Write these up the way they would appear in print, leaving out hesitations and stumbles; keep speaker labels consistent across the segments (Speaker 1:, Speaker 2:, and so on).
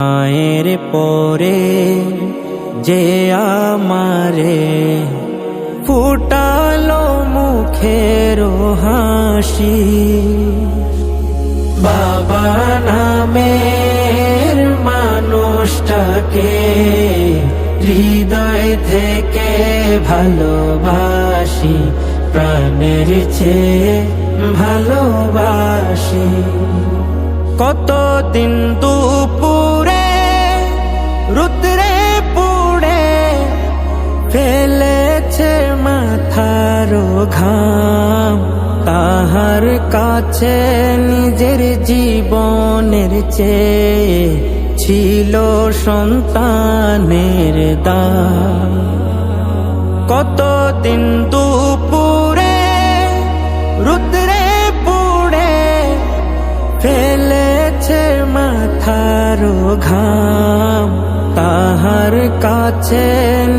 Speaker 1: মায়ের পরে যে আমারে ফুটালো মুখের হাসি, বাবা নামের মানুষটাকে হৃদয় থেকে ভালোবাসি, প্রাণের চেয়ে ভালোবাসি। কতদিন দুপুরে রুদ্রে পুড়ে ফেলেছে মাথার ঘাম, তাহার কাছে নিজের জীবনের চেয়ে ছিল সন্তানের দাম। কতদিন দুপুরে রুদ্রে পুড়ে ফেলেছে মাথার ঘাম, তাহার কাছে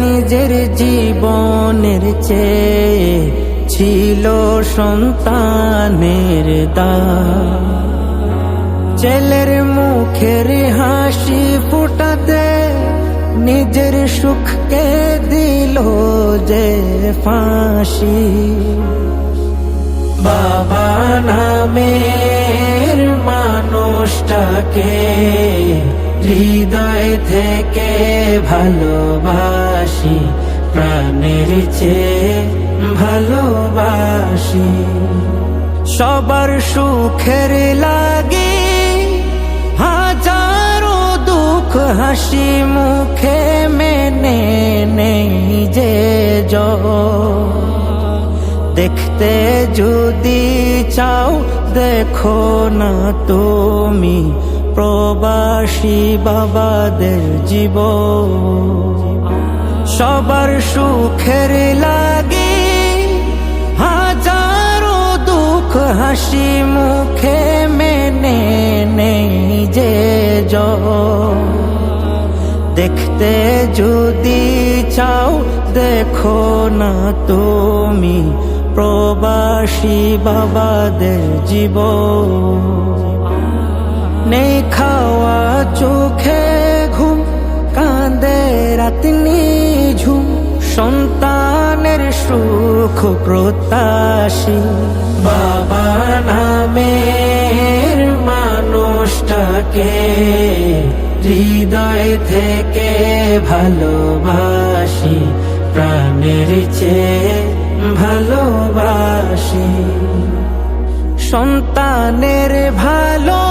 Speaker 1: নিজের জীবনের চেয়ে ছিল সন্তানের দাম। ছেলের মুখের হাসি ফুটাতে নিজের সুখকে দিল যে ফাঁসি, বাবা নামের মানুষটাকে হৃদয় থেকে ভালোবাসি, প্রাণের চেয়ে ভালোবাসি। সবার সুখের লাগি হাজারো দুঃখ হাসি মুখে মেনে নেই যে দেখতে যদি চাও দেখো না তুমি প্রবাসী বাবাদের জীবন। সবার সুখের লাগি হাজারো দুঃখ হাসি মুখে মেনে নেই যে দেখতে যদি চাও দেখো না তুমি প্রবাসী বাবাদের জীবন। নেই খাওয়া চোখে ঘুম, কাঁদে রাত নিঝুম, সন্তানের সুখ প্রত্যাশী, বাবা নামের মানুষটাকে হৃদয় থেকে ভালোবাসি, প্রাণের চেয়ে ভালোবাসি। সন্তানের ভালো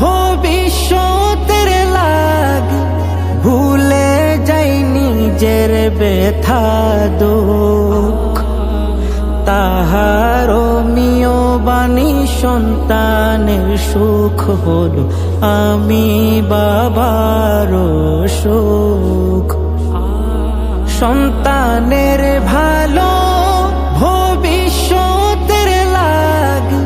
Speaker 1: ভবিষ্যতের লাগি ভুলে যাই নিজের ব্যথা দুঃখ, তাহার মিয় বাণী সন্তানের সুখ হলো আমি বাবার সুখ। সন্তানের ভালো ভবিষ্যতের লাগি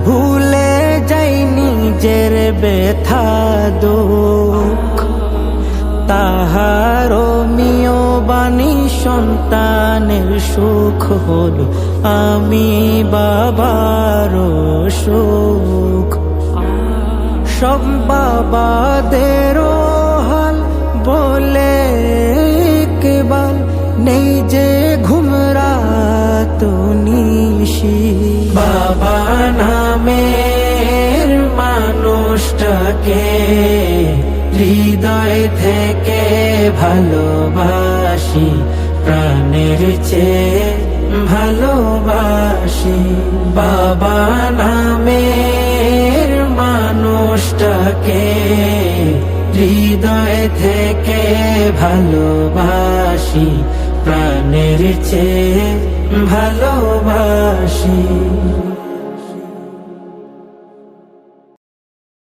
Speaker 1: ভুলে যাই নিজের ব্যথা দুঃখ, তাহার মিয় বাণী সন্তানের সুখ হলো আমি বাবার সুখ। সব বাবাদের হাল বলে কেবল নেই যে ঘুম রাত নিশি, বাবা নামের মানুষটাকে হৃদয় থেকে ভালোবাসি, প্রাণের চেয়ে ভালোবাসি। বাবা নামের মানুষটাকে হৃদয় থেকে ভালোবাসি, প্রাণের চেয়ে ভালোবাসি।